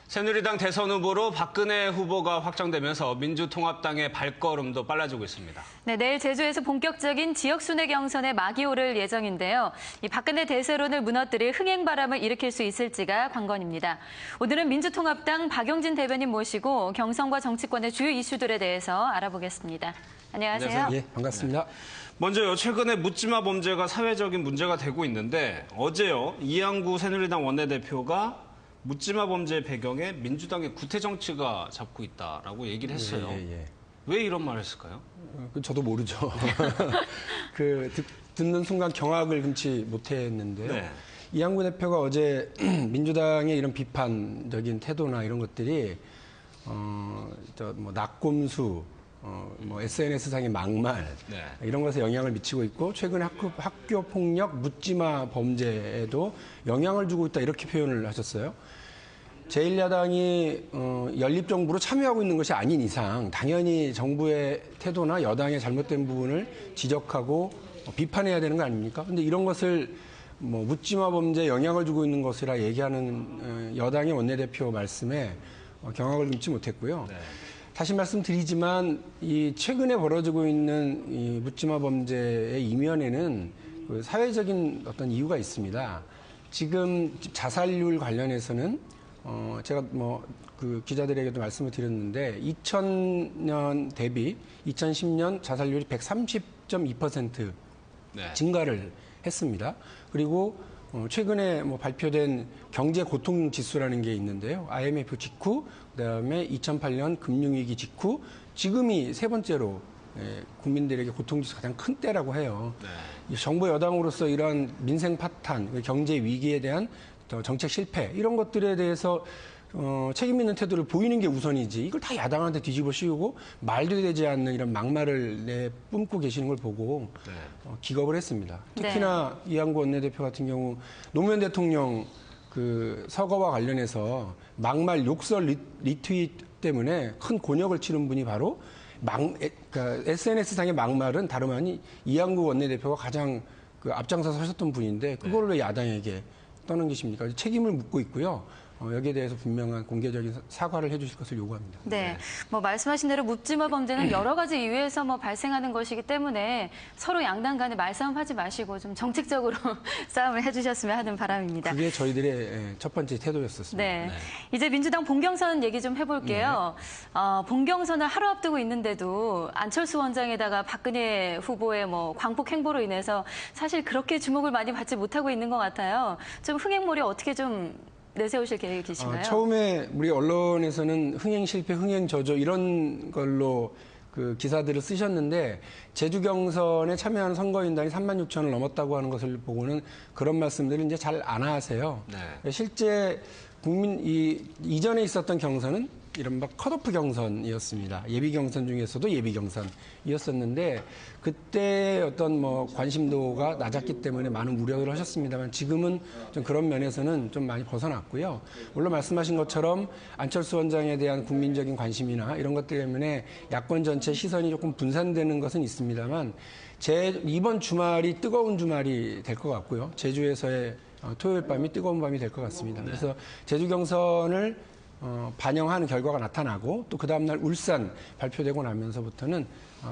새누리당 대선 후보로 박근혜 후보가 확정되면서 민주통합당의 발걸음도 빨라지고 있습니다. 네, 내일 제주에서 본격적인 지역순회 경선에 막이 오를 예정인데요. 이 박근혜 대세론을 무너뜨릴 흥행바람을 일으킬 수 있을지가 관건입니다. 오늘은 민주통합당 박용진 대변인 모시고 경선과 정치권의 주요 이슈들에 대해서 알아보겠습니다. 안녕하세요. 예, 반갑습니다. 먼저요, 최근에 묻지마 범죄가 사회적인 문제가 되고 있는데 어제요, 이양구 새누리당 원내대표가 묻지마 범죄 배경에 민주당의 구태 정치가 잡고 있다라고 얘기를 했어요. 왜 이런 말을 했을까요? 저도 모르죠. 듣는 순간 경악을 금치 못했는데요. 네. 이양구 대표가 어제 민주당의 이런 비판적인 태도나 이런 것들이 낙곰수, SNS상의 막말 네. 이런 것에 영향을 미치고 있고 최근에 학교 폭력 묻지마 범죄에도 영향을 주고 있다 이렇게 표현을 하셨어요. 제1야당이 연립정부로 참여하고 있는 것이 아닌 이상 당연히 정부의 태도나 여당의 잘못된 부분을 지적하고 비판해야 되는 거 아닙니까? 그런데 이런 것을 묻지마 범죄에 영향을 주고 있는 것이라 얘기하는 여당의 원내대표 말씀에 경악을 금치 못했고요. 네. 다시 말씀드리지만 이 최근에 벌어지고 있는 이 묻지마 범죄의 이면에는 그 사회적인 어떤 이유가 있습니다. 지금 자살률 관련해서는 제가 그 기자들에게도 말씀을 드렸는데 2000년 대비 2010년 자살률이 130.2% 네. 증가를 했습니다. 그리고 최근에 발표된 경제 고통 지수라는 게 있는데요. IMF 직후, 그다음에 2008년 금융위기 직후, 지금이 세 번째로 국민들에게 고통 지수가 가장 큰 때라고 해요. 네. 정부 여당으로서 이러한 민생 파탄, 경제 위기에 대한 정책 실패 이런 것들에 대해서 책임 있는 태도를 보이는 게 우선이지 이걸 다 야당한테 뒤집어 씌우고 말도 되지 않는 이런 막말을 내뿜고 계시는 걸 보고 네. 기겁을 했습니다. 특히나 이양구 원내대표 같은 경우 노무현 대통령 그 서거와 관련해서 막말 욕설 리트윗 때문에 큰 곤욕을 치른 분이 바로 그러니까 SNS상의 막말은 다름 아닌 이양구 원내대표가 가장 그 앞장서서 하셨던 분인데 그걸 왜 야당에게 떠넘기십니까? 책임을 묻고 있고요. 여기에 대해서 분명한 공개적인 사과를 해주실 것을 요구합니다. 네, 말씀하신 대로 묻지마 범죄는 여러 가지 이유에서 발생하는 것이기 때문에 서로 양당 간에 말싸움하지 마시고 좀 정책적으로 싸움을 해주셨으면 하는 바람입니다. 그게 저희들의 첫 번째 태도였었습니다. 네, 이제 민주당 본경선 얘기 좀 해볼게요. 본경선을 하루 앞두고 있는데도 안철수 원장에다가 박근혜 후보의 광폭 행보로 인해서 사실 그렇게 주목을 많이 받지 못하고 있는 것 같아요. 좀 흥행몰이 어떻게 좀 내세우실 계획이신가요? 처음에 우리 언론에서는 흥행 실패, 흥행 저조 이런 걸로 그 기사들을 쓰셨는데 제주 경선에 참여하는 선거인단이 36,000을 넘었다고 하는 것을 보고는 그런 말씀들을 이제 잘 안 하세요. 네. 실제 이전에 있었던 경선은 이른바 컷오프 경선이었습니다. 예비 경선 중에서도 예비 경선이었었는데 그때 어떤 관심도가 낮았기 때문에 많은 우려를 하셨습니다만 지금은 좀 그런 면에서는 좀 많이 벗어났고요. 물론 말씀하신 것처럼 안철수 원장에 대한 국민적인 관심이나 이런 것 때문에 야권 전체 시선이 조금 분산되는 것은 있습니다만 이번 주말이 뜨거운 주말이 될 것 같고요. 제주에서의 토요일 밤이 뜨거운 밤이 될 것 같습니다. 그래서 제주 경선을 반영하는 결과가 나타나고 또 그 다음날 울산 발표되고 나면서부터는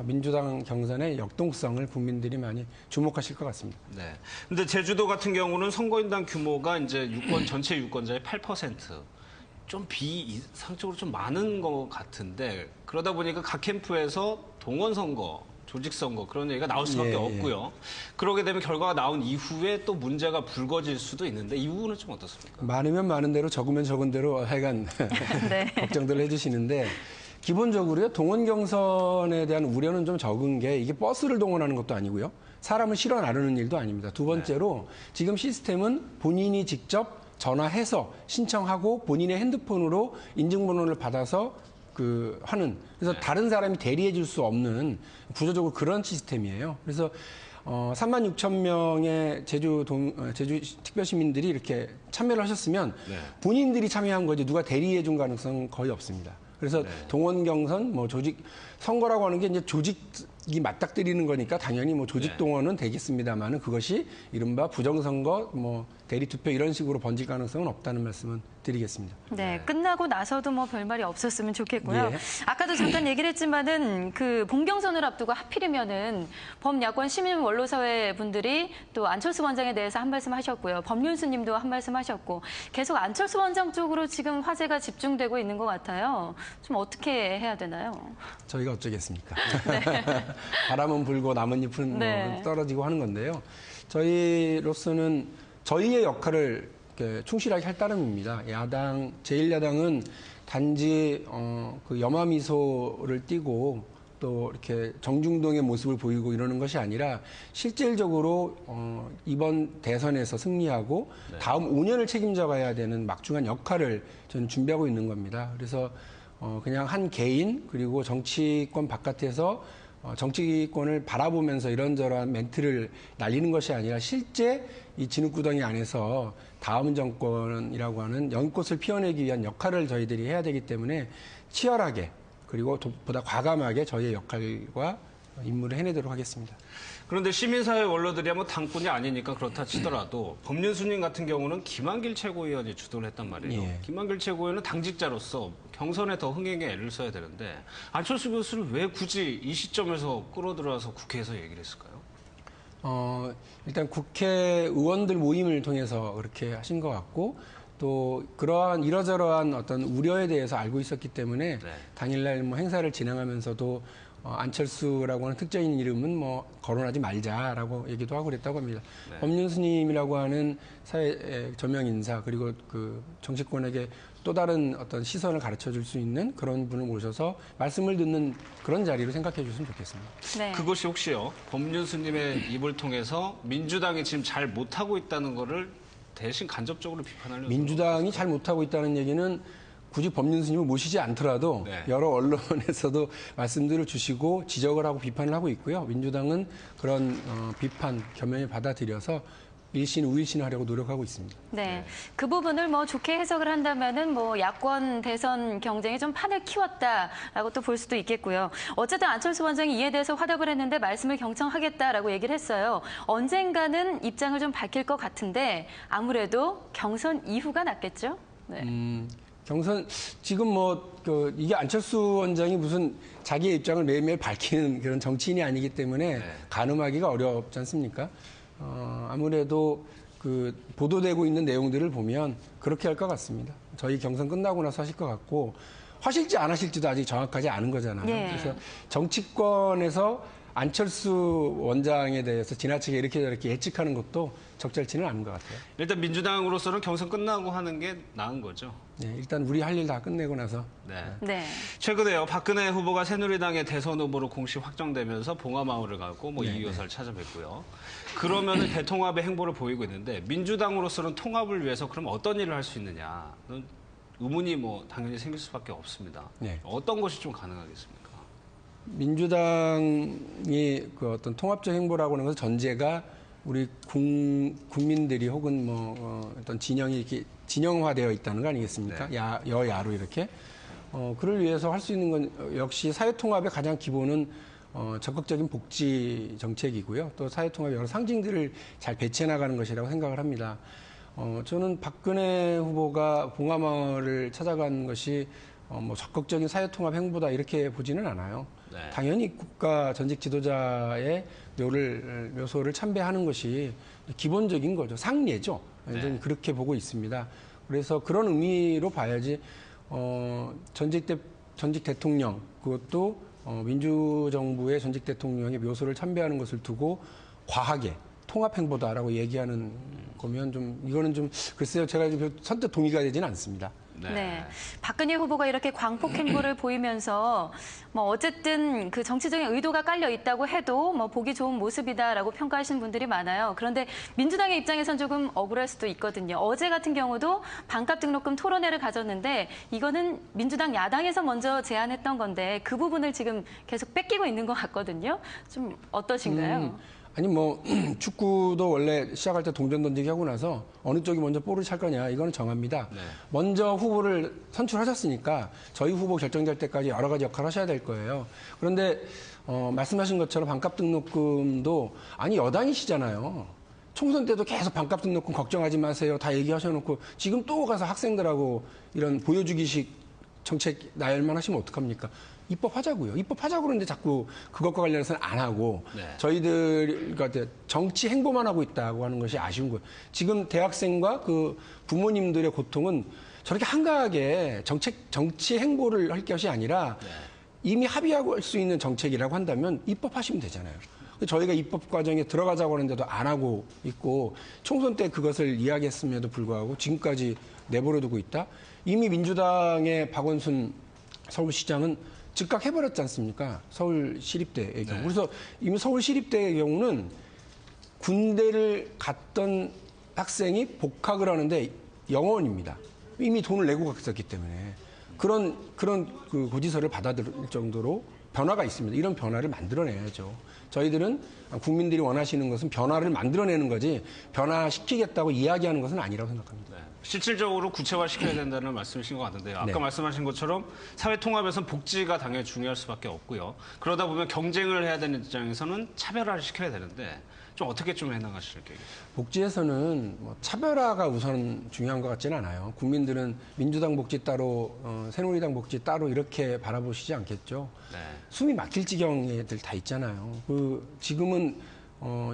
민주당 경선의 역동성을 국민들이 많이 주목하실 것 같습니다. 네. 근데 제주도 같은 경우는 선거인단 규모가 이제 전체 유권자의 8%. 좀 비이상적으로 좀 많은 것 같은데 그러다 보니까 각 캠프에서 동원 선거, 조직 선거 그런 얘기가 나올 수밖에 없고요. 그러게 되면 결과가 나온 이후에 또 문제가 불거질 수도 있는데 이 부분은 좀 어떻습니까? 많으면 많은 대로 적으면 적은 대로 하여간 걱정들을 해주시는데 기본적으로요. 동원 경선에 대한 우려는 좀 적은 게 이게 버스를 동원하는 것도 아니고요. 사람을 실어 나르는 일도 아닙니다. 두 번째로 지금 시스템은 본인이 직접 전화해서 신청하고 본인의 핸드폰으로 인증번호를 받아서 하는 그래서 다른 사람이 대리해 줄 수 없는 구조적으로 그런 시스템이에요. 그래서 36,000명의 제주 특별시민들이 이렇게 참여를 하셨으면 본인들이 참여한 거지 누가 대리해 준 가능성은 거의 없습니다. 그래서 동원 경선, 조직 선거라고 하는 게 이제 조직 이 맞닥뜨리는 거니까 당연히 뭐 조직 동원은 되겠습니다만은 그것이 이른바 부정선거, 뭐 대리투표 이런 식으로 번질 가능성은 없다는 말씀은 드리겠습니다. 네, 끝나고 나서도 뭐 별말이 없었으면 좋겠고요. 예. 아까도 잠깐 얘기를 했지만은 그 본경선을 앞두고 하필이면은 범야권 시민 원로사회 분들이 또 안철수 원장에 대해서 한 말씀 하셨고요. 법륜수 님도 한 말씀 하셨고 계속 안철수 원장 쪽으로 지금 화제가 집중되고 있는 것 같아요. 좀 어떻게 해야 되나요? 저희가 어쩌겠습니까? 바람은 불고 나뭇잎은 네. 떨어지고 하는 건데요. 저희로서는 저희의 역할을 이렇게 충실하게 할 따름입니다. 야당, 제1야당은 단지 그 염화미소를 띠고 또 이렇게 정중동의 모습을 보이고 이러는 것이 아니라 실질적으로 이번 대선에서 승리하고 다음 5년을 책임져 가야 되는 막중한 역할을 저는 준비하고 있는 겁니다. 그래서 그냥 한 개인 그리고 정치권 바깥에서 정치권을 바라보면서 이런저런 멘트를 날리는 것이 아니라 실제 이 진흙구덩이 안에서 다음 정권이라고 하는 연꽃을 피워내기 위한 역할을 저희들이 해야 되기 때문에 치열하게 그리고 보다 과감하게 저희의 역할과 임무를 해내도록 하겠습니다. 그런데 시민사회 원로들이 뭐 당권이 아니니까 그렇다 치더라도 법륜수님 같은 경우는 김한길 최고위원이 주도를 했단 말이에요. 예. 김한길 최고위원은 당직자로서 경선에 더 흥행에 애를 써야 되는데 안철수 교수를 왜 굳이 이 시점에서 끌어들여서 국회에서 얘기를 했을까요? 일단 국회의원들 모임을 통해서 그렇게 하신 것 같고 또 그러한 이러저러한 어떤 우려에 대해서 알고 있었기 때문에 당일날 뭐 행사를 진행하면서도 안철수라고 하는 특정인 이름은 뭐 거론하지 말자라고 얘기도 하고 그랬다고 합니다. 법륜스님이라고 하는 사회 저명 인사 그리고 그 정치권에게 또 다른 어떤 시선을 가르쳐 줄 수 있는 그런 분을 모셔서 말씀을 듣는 그런 자리로 생각해 주셨으면 좋겠습니다. 네. 그것이 혹시요 법륜스님의 입을 통해서 민주당이 지금 잘 못하고 있다는 거를 대신 간접적으로 비판하려는 민주당이 잘 못하고 있다는 얘기는 굳이 법륜스님을 모시지 않더라도 여러 언론에서도 말씀들을 주시고 지적을 하고 비판을 하고 있고요. 민주당은 그런 비판 겸연히 받아들여서 일신 우일신 하려고 노력하고 있습니다. 네. 그 부분을 뭐 좋게 해석을 한다면은 뭐 야권 대선 경쟁이 좀 판을 키웠다라고 또 볼 수도 있겠고요. 어쨌든 안철수 원장이 이에 대해서 화답을 했는데 말씀을 경청하겠다라고 얘기를 했어요. 언젠가는 입장을 좀 밝힐 것 같은데 아무래도 경선 이후가 낫겠죠? 네. 경선 지금 뭐 이게 안철수 원장이 무슨 자기의 입장을 매일매일 밝히는 그런 정치인이 아니기 때문에 가늠하기가 어렵지 않습니까? 아무래도 그 보도되고 있는 내용들을 보면 그렇게 할 것 같습니다. 저희 경선 끝나고 나서 하실 것 같고 하실지 안 하실지도 아직 정확하지 않은 거잖아요. 그래서 정치권에서 안철수 원장에 대해서 지나치게 이렇게 저렇게 예측하는 것도 적절치는 않은 것 같아요. 일단 민주당으로서는 경선 끝나고 하는 게 나은 거죠. 네, 일단 우리 할 일 다 끝내고 나서 네. 최근에요. 박근혜 후보가 새누리당의 대선 후보로 공식 확정되면서 봉화마을을 가고 뭐 이 여사를 찾아뵙고요. 그러면은 대통합의 행보를 보이고 있는데 민주당으로서는 통합을 위해서 그럼 어떤 일을 할 수 있느냐? 의문이 뭐 당연히 생길 수밖에 없습니다. 네. 어떤 것이 좀 가능하겠습니까? 민주당이 그 어떤 통합적 행보라고 하는 것은 전제가 우리 국민들이 혹은 뭐 어떤 진영이 이렇게 진영화되어 있다는 거 아니겠습니까? 여야로 이렇게. 그를 위해서 할 수 있는 건 역시 사회통합의 가장 기본은 적극적인 복지 정책이고요. 또 사회통합의 여러 상징들을 잘 배치해 나가는 것이라고 생각을 합니다. 저는 박근혜 후보가 봉화마을을 찾아간 것이 뭐 적극적인 사회통합 행보다 이렇게 보지는 않아요. 당연히 국가 전직 지도자의 묘소를 참배하는 것이 기본적인 거죠. 상례죠. 저는 그렇게 보고 있습니다. 그래서 그런 의미로 봐야지 전직 대통령 그것도 민주정부의 전직 대통령의 묘소를 참배하는 것을 두고 과하게 통합 행보다라고 얘기하는 거면 좀 이거는 좀 글쎄요 제가 선뜻 동의가 되지는 않습니다. 네. 박근혜 후보가 이렇게 광폭 행보를 보이면서 뭐 어쨌든 그 정치적인 의도가 깔려 있다고 해도 뭐 보기 좋은 모습이다라고 평가하시는 분들이 많아요. 그런데 민주당의 입장에선 조금 억울할 수도 있거든요. 어제 같은 경우도 반값 등록금 토론회를 가졌는데 이거는 민주당 야당에서 먼저 제안했던 건데 그 부분을 지금 계속 뺏기고 있는 것 같거든요. 좀 어떠신가요? 아니 뭐 축구도 원래 시작할 때 동전 던지기 하고 나서 어느 쪽이 먼저 볼을 찰 거냐 이거는 정합니다. 네. 먼저 후보를 선출하셨으니까 저희 후보 결정될 때까지 여러 가지 역할을 하셔야 될 거예요. 그런데 말씀하신 것처럼 반값 등록금도 아니 여당이시잖아요. 총선 때도 계속 반값 등록금 걱정하지 마세요. 다 얘기하셔놓고 지금 또 가서 학생들하고 이런 보여주기식 정책 나열만 하시면 어떡합니까? 입법하자고요. 입법하자고 그러는데 자꾸 그것과 관련해서는 안 하고 네. 저희들 그러니까 정치 행보만 하고 있다고 하는 것이 아쉬운 거예요. 지금 대학생과 그 부모님들의 고통은 저렇게 한가하게 정치 행보를 할 것이 아니라 이미 합의하고 할 수 있는 정책이라고 한다면 입법하시면 되잖아요. 저희가 입법 과정에 들어가자고 하는데도 안 하고 있고 총선 때 그것을 이야기했음에도 불구하고 지금까지 내버려두고 있다. 이미 민주당의 박원순 서울시장은 즉각 해버렸지 않습니까? 서울시립대의 경우. 네. 그래서 이미 서울시립대의 경우는 군대를 갔던 학생이 복학을 하는데 영원입니다. 이미 돈을 내고 갔었기 때문에 그런 그 고지서를 받아들일 정도로 변화가 있습니다. 이런 변화를 만들어내야죠. 저희들은 국민들이 원하시는 것은 변화를 만들어내는 거지 변화시키겠다고 이야기하는 것은 아니라고 생각합니다. 네. 실질적으로 구체화시켜야 된다는 말씀이신 것 같은데요. 아까 네. 말씀하신 것처럼 사회 통합에서는 복지가 당연히 중요할 수밖에 없고요. 그러다 보면 경쟁을 해야 되는 입장에서는 차별화를 시켜야 되는데 좀 어떻게 좀 해나가실 계획이세요? 복지에서는 뭐 차별화가 우선 중요한 것 같지는 않아요. 국민들은 민주당 복지 따로, 새누리당 복지 따로 이렇게 바라보시지 않겠죠. 네. 숨이 막힐 지경의 애들 다 있잖아요. 지금은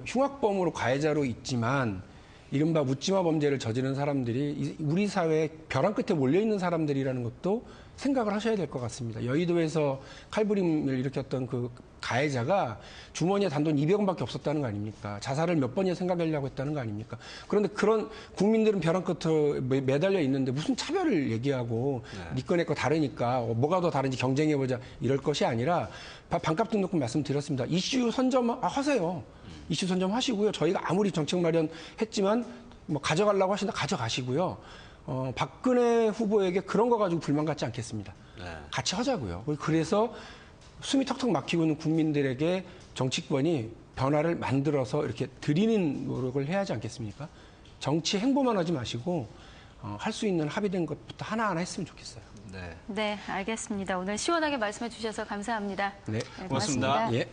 흉악범으로 가해자로 있지만 이른바 묻지마 범죄를 저지른 사람들이 우리 사회에 벼랑 끝에 몰려있는 사람들이라는 것도 생각을 하셔야 될 것 같습니다. 여의도에서 칼부림을 일으켰던 그 가해자가 주머니에 단돈 200원밖에 없었다는 거 아닙니까? 자살을 몇 번이나 생각하려고 했다는 거 아닙니까? 그런데 그런 국민들은 벼랑 끝에 매달려 있는데 무슨 차별을 얘기하고 네 거 내 거 다르니까 뭐가 더 다른지 경쟁해보자 이럴 것이 아니라 반값 등록금 말씀드렸습니다. 이슈 선점하세요. 이슈 선점하시고요. 저희가 아무리 정책 마련했지만 뭐 가져가려고 하신다 가져가시고요. 박근혜 후보에게 그런 거 가지고 불만 갖지 않겠습니다. 네. 같이 하자고요. 그래서 숨이 턱턱 막히고 있는 국민들에게 정치권이 변화를 만들어서 이렇게 드리는 노력을 해야 하지 않겠습니까? 정치 행보만 하지 마시고 할 수 있는 합의된 것부터 하나하나 했으면 좋겠어요. 네. 네, 알겠습니다. 오늘 시원하게 말씀해 주셔서 감사합니다. 네. 고맙습니다. 예.